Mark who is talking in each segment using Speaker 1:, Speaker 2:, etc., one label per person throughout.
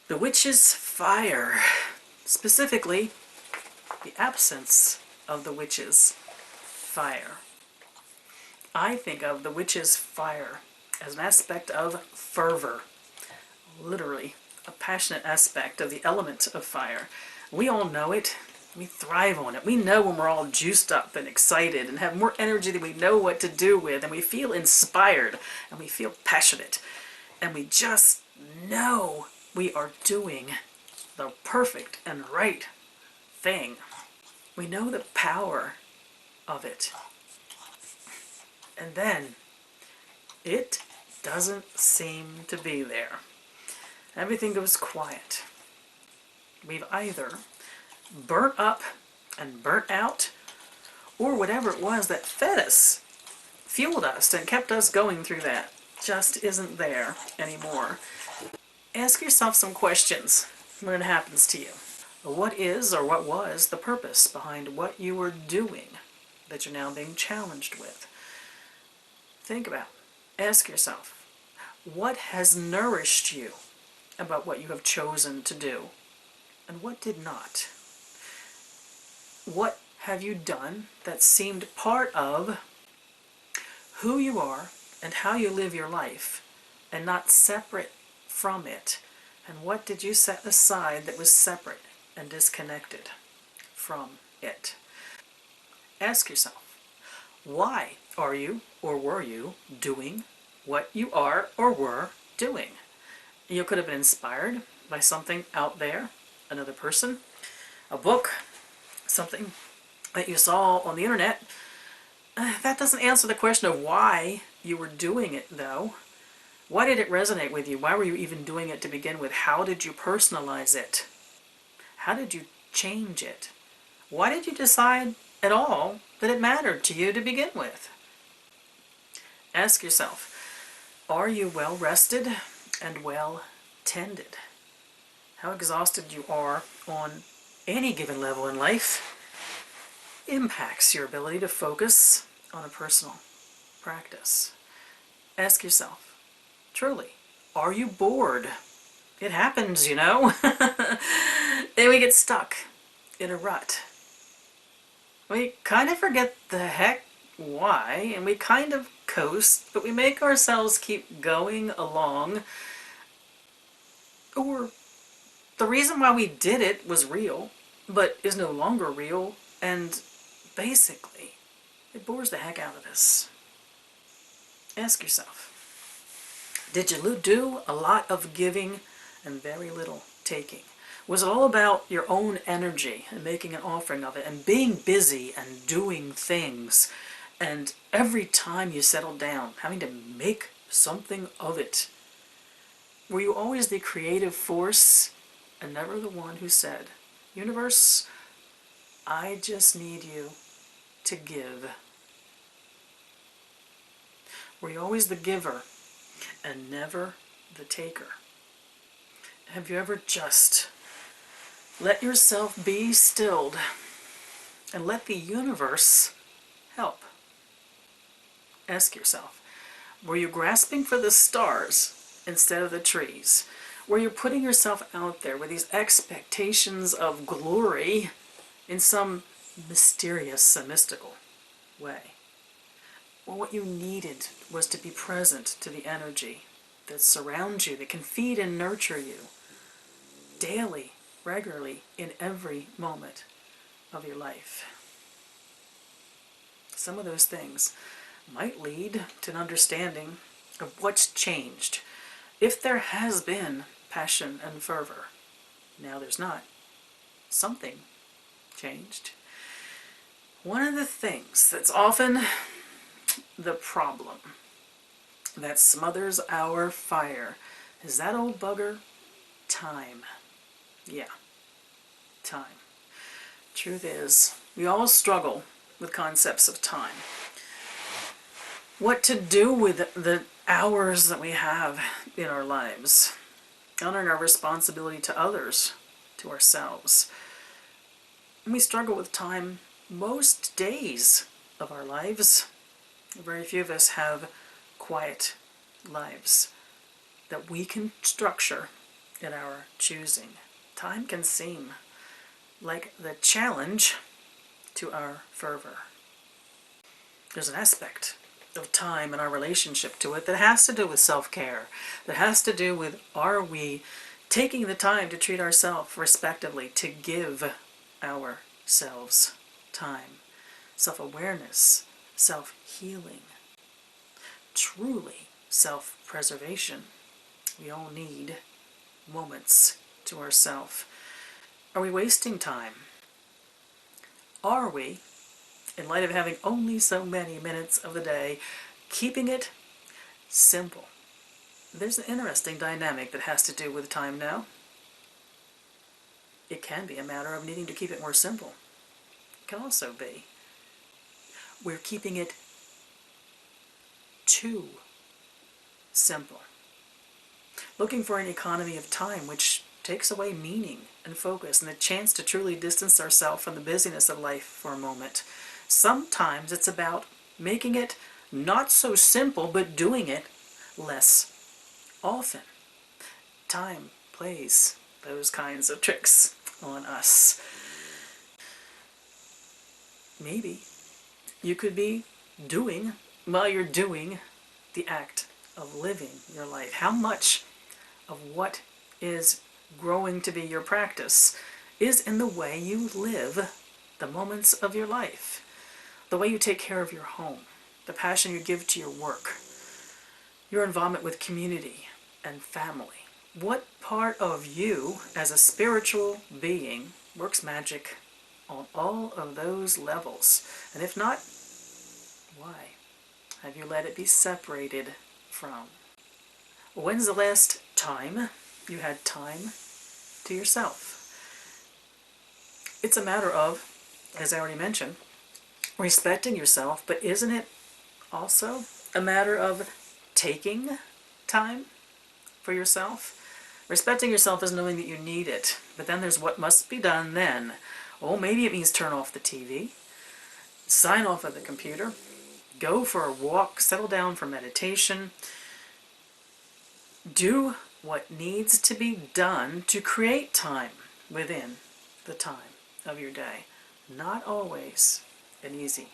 Speaker 1: The witch's fire, specifically the absence of the witch's fire. I think of the witch's fire as an aspect of fervor, literally a passionate aspect of the element of fire. We all know it. We thrive on it. We know when we're all juiced up and excited and have more energy than we know what to do with, and we feel inspired and we feel passionate, and we just know we are doing the perfect and right thing. We know the power of it. And then it doesn't seem to be there. Everything goes quiet. We've either burnt up and burnt out, or whatever it was that fed us, fueled us, and kept us going through that just isn't there anymore. Ask yourself some questions when it happens to you. What is or what was the purpose behind what you were doing that you're now being challenged with? Think about it. Ask yourself, what has nourished you about what you have chosen to do, and what did not? What have you done that seemed part of who you are and how you live your life, and not separate from it? And what did you set aside that was separate and disconnected from it? Ask yourself, why are you or were you doing what you are or were doing? You could have been inspired by something out there, another person, a book, something that you saw on the internet. That doesn't answer the question of why you were doing it, though. Why did it resonate with you? Why were you even doing it to begin with? How did you personalize it? How did you change it? Why did you decide at all that it mattered to you to begin with? Ask yourself, are you well rested and well tended? How exhausted you are on any given level in life impacts your ability to focus on a personal practice. Ask yourself, truly, are you bored? It happens, you know. And we get stuck in a rut. We kind of forget the heck why, and we kind of coast, but we make ourselves keep going along. Or the reason why we did it was real, but is no longer real, and basically, it bores the heck out of us. Ask yourself, did you do a lot of giving and very little taking? Was it all about your own energy and making an offering of it and being busy and doing things, and every time you settled down having to make something of it? Were you always the creative force and never the one who said, universe, I just need you to give? Were you always the giver and never the taker? Have you ever just let yourself be stilled and let the universe help? Ask yourself, were you grasping for the stars instead of the trees? Were you putting yourself out there with these expectations of glory in some mysterious and mystical way? Well, what you needed was to be present to the energy that surrounds you, that can feed and nurture you daily, regularly, in every moment of your life. Some of those things might lead to an understanding of what's changed. If there has been passion and fervor, now there's not. Something changed. One of the things that's often the problem that smothers our fire is that old bugger, time. Yeah, time. Truth is, we all struggle with concepts of time. What to do with the hours that we have in our lives, honoring our responsibility to others, to ourselves. And we struggle with time most days of our lives. Very few of us have quiet lives that we can structure in our choosing. Time can seem like the challenge to our fervor. There's an aspect of time and our relationship to it that has to do with self-care, that has to do with, are we taking the time to treat ourselves respectively, to give ourselves time, self-awareness, self-healing, truly self-preservation. We all need moments to ourselves. Are we wasting time? Are we, in light of having only so many minutes of the day, keeping it simple? There's an interesting dynamic that has to do with time now. It can be a matter of needing to keep it more simple. It can also be we're keeping it too simple. Looking for an economy of time which takes away meaning and focus and the chance to truly distance ourselves from the busyness of life for a moment. Sometimes it's about making it not so simple, but doing it less often. Time plays those kinds of tricks on us. Maybe you could be doing, while you're doing the act of living your life, how much of what is growing to be your practice is in the way you live the moments of your life, the way you take care of your home, the passion you give to your work, your involvement with community and family. What part of you as a spiritual being works magic on all of those levels? And if not, why have you let it be separated from? When's the last time you had time to yourself? It's a matter of, as I already mentioned, respecting yourself, but isn't it also a matter of taking time for yourself? Respecting yourself is knowing that you need it, but then there's what must be done then. Oh, maybe it means turn off the TV, sign off of the computer, go for a walk, settle down for meditation, do what needs to be done to create time within the time of your day. Not always an easy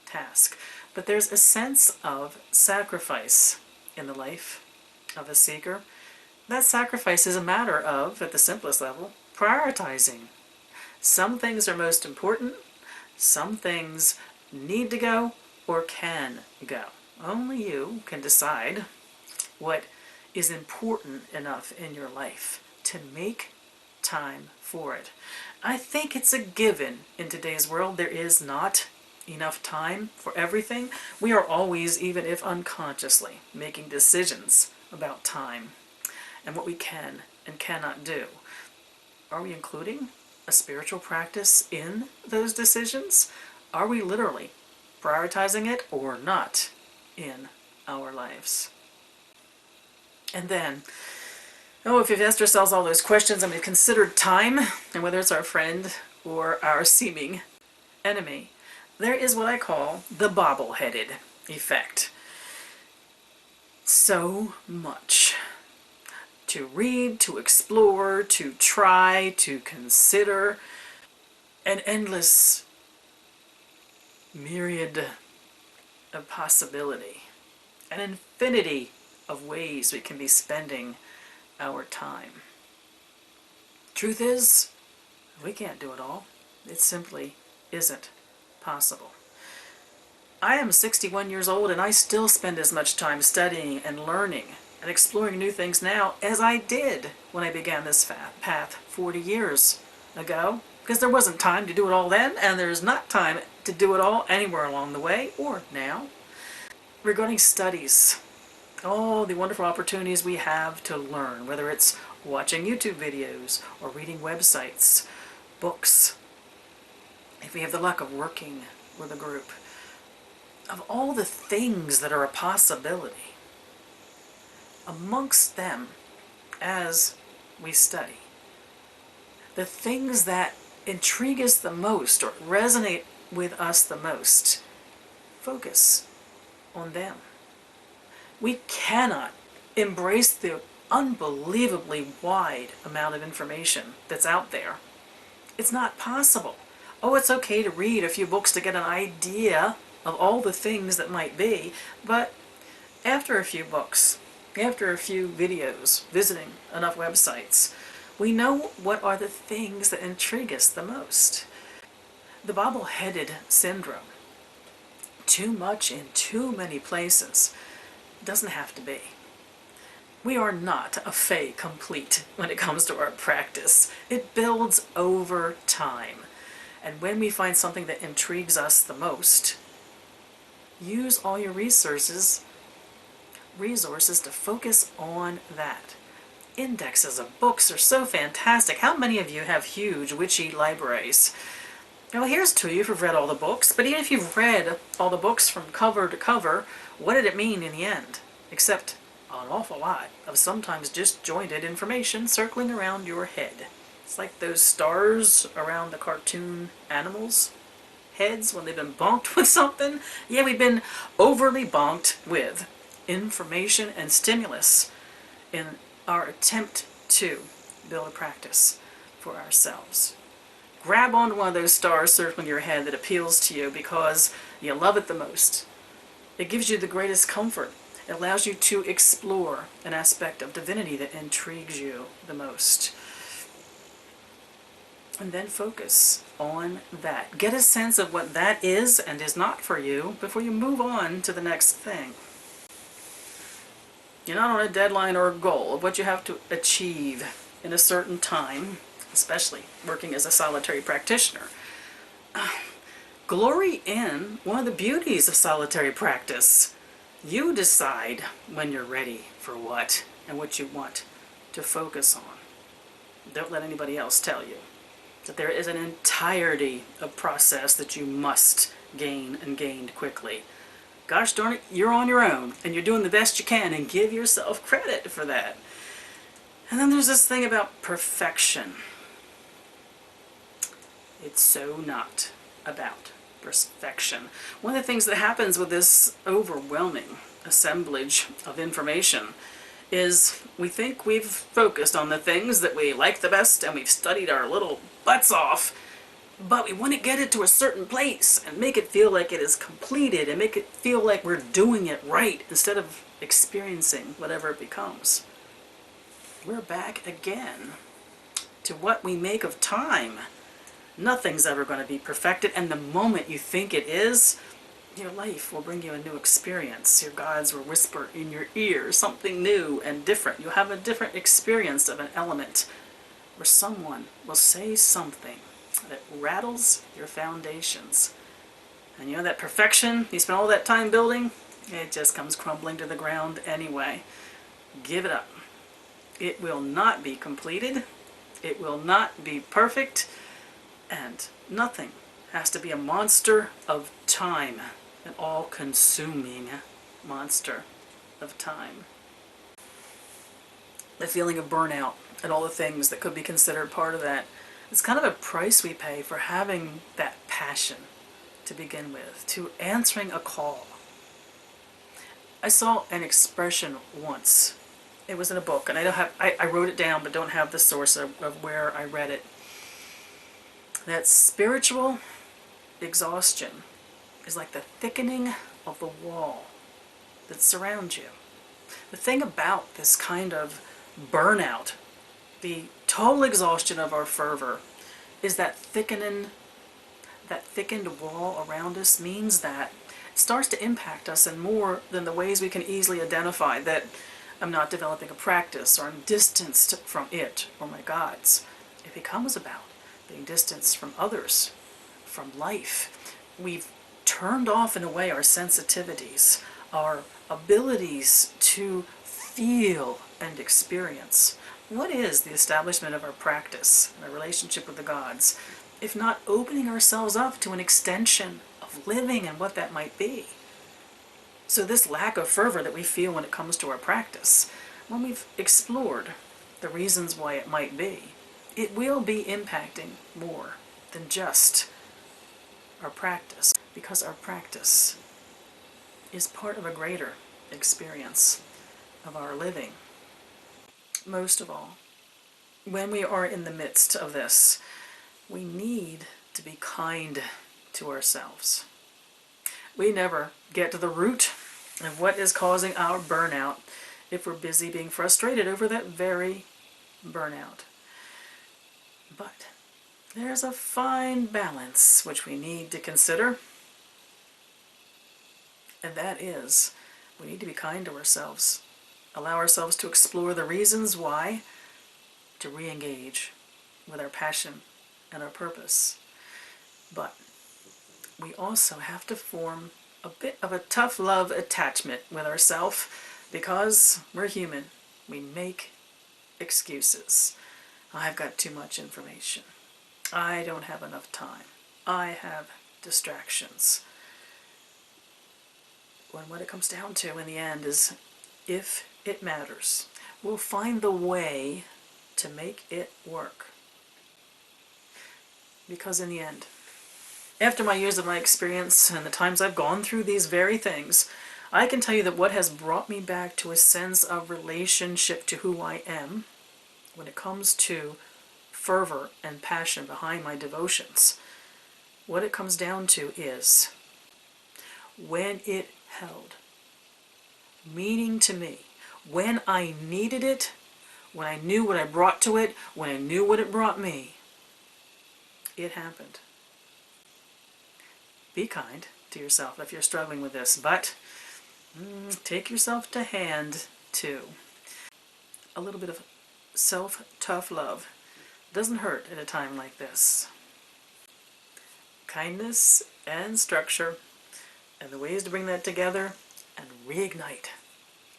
Speaker 1: task, but there's a sense of sacrifice in the life of a seeker. That sacrifice is a matter of, at the simplest level, prioritizing. Some things are most important, some things need to go or can go. Only you can decide what is important enough in your life to make time for it. I think it's a given in today's world. There is not enough time for everything. We are always, even if unconsciously, making decisions about time and what we can and cannot do. Are we including a spiritual practice in those decisions? Are we literally prioritizing it or not in our lives? And then, if you've asked ourselves all those questions, we've considered time, and whether it's our friend or our seeming enemy, there is what I call the bobble-headed effect. So much to read, to explore, to try, to consider, an endless myriad of possibility, an infinity of ways we can be spending our time. Truth is, we can't do it all. It simply isn't possible. I am 61 years old and I still spend as much time studying and learning and exploring new things now as I did when I began this path 40 years ago, because there wasn't time to do it all then, and there's not time to do it all anywhere along the way or now. Regarding studies, all the wonderful opportunities we have to learn, whether it's watching YouTube videos or reading websites, books, if we have the luck of working with a group, of all the things that are a possibility, amongst them, as we study, the things that intrigue us the most or resonate with us the most, focus on them. We cannot embrace the unbelievably wide amount of information that's out there. It's not possible. Oh, it's okay to read a few books to get an idea of all the things that might be, but after a few books, after a few videos, visiting enough websites, we know what are the things that intrigue us the most. The bobble-headed syndrome, too much in too many places, doesn't have to be. We are not a fait complete when it comes to our practice. It builds over time. And when we find something that intrigues us the most, use all your resources to focus on that. Indexes of books are so fantastic. How many of you have huge witchy libraries? Well, here's to you if you've read all the books, but even if you've read all the books from cover to cover, what did it mean in the end? Except an awful lot of sometimes disjointed information circling around your head. It's like those stars around the cartoon animals' heads when they've been bonked with something. Yeah, we've been overly bonked with information and stimulus in our attempt to build a practice for ourselves. Grab onto one of those stars circling your head that appeals to you because you love it the most. It gives you the greatest comfort. It allows you to explore an aspect of divinity that intrigues you the most. And then focus on that. Get a sense of what that is and is not for you before you move on to the next thing. You're not on a deadline or a goal of what you have to achieve in a certain time, especially working as a solitary practitioner. Glory in one of the beauties of solitary practice. You decide when you're ready for what and what you want to focus on. Don't let anybody else tell you that there is an entirety of process that you must gain and gained quickly. Gosh darn it, you're on your own and you're doing the best you can, and give yourself credit for that. And then there's this thing about perfection. It's so not about perfection. One of the things that happens with this overwhelming assemblage of information is we think we've focused on the things that we like the best and we've studied our little butts off, but we want to get it to a certain place and make it feel like it is completed and make it feel like we're doing it right instead of experiencing whatever it becomes. We're back again to what we make of time. Nothing's ever going to be perfected, and the moment you think it is, your life will bring you a new experience. Your gods will whisper in your ear something new and different. You'll have a different experience of an element, where someone will say something that rattles your foundations. And you know that perfection you spent all that time building, it just comes crumbling to the ground anyway. Give it up. It will not be completed. It will not be perfect. And nothing has to be a monster of time, an all-consuming monster of time. The feeling of burnout and all the things that could be considered part of that, it's kind of a price we pay for having that passion to begin with, to answering a call. I saw an expression once. It was in a book, and I wrote it down but don't have the source of where I read it. That spiritual exhaustion is like the thickening of the wall that surrounds you. The thing about this kind of burnout, the total exhaustion of our fervor, is that thickened wall around us means that it starts to impact us in more than the ways we can easily identify that I'm not developing a practice or I'm distanced from it or my gods. It becomes about being distanced from others, from life. We've turned off in a way our sensitivities, our abilities to feel and experience. What is the establishment of our practice and our relationship with the gods, if not opening ourselves up to an extension of living and what that might be? So this lack of fervor that we feel when it comes to our practice, when we've explored the reasons why it might be, it will be impacting more than just our practice, because our practice is part of a greater experience of our living. most of all, when we are in the midst of this, we need to be kind to ourselves. We never get to the root of what is causing our burnout if we're busy being frustrated over that very burnout. But there's a fine balance which we need to consider, and that is we need to be kind to ourselves. Allow ourselves to explore the reasons why, to re-engage with our passion and our purpose. But we also have to form a bit of a tough love attachment with ourselves because we're human. We make excuses. I've got too much information. I don't have enough time. I have distractions. When what it comes down to in the end is, if it matters, we'll find the way to make it work. Because in the end, after my years of my experience and the times I've gone through these very things, I can tell you that what has brought me back to a sense of relationship to who I am, when it comes to fervor and passion behind my devotions, what it comes down to is, when it held meaning to me, when I needed it, when I knew what I brought to it, when I knew what it brought me, it happened. Be kind to yourself if you're struggling with this, but take yourself to hand too. A little bit of self-tough love doesn't hurt at a time like this. Kindness and structure, and the ways to bring that together and reignite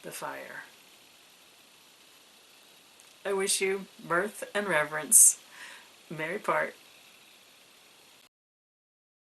Speaker 1: the fire. I wish you mirth and reverence. Merry part.